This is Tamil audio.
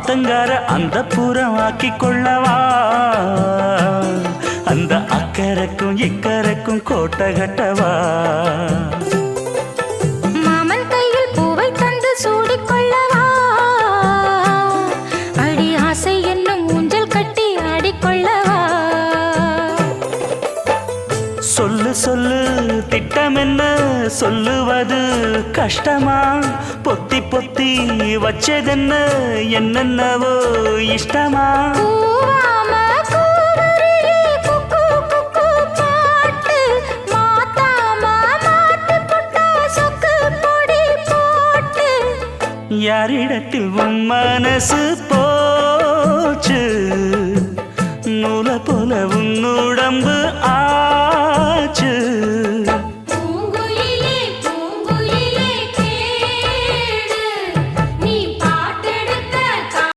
ஆத்தங்கார அந்த புறமாக்கி கொள்ளவா அந்த அக்கறைக்கும் இக்கரைக்கும் கோட்டை கட்டவா மாமன் கையில் பூவை தந்து சூடிக்கொள்ளவா அடி ஆசை என்னும் ஊஞ்சல் கட்டி ஆடிக்கொள்ளவா சொல்லு சொல்லு திட்டம் என்ன சொல்லுவது கஷ்டமா பொத்தி பொத்தி வச்சதென்ன என்னென்னவோ இஷ்டமா யாரிடத்தில் உன் மனசு போச்சு நூலை போல உன் உடம்பு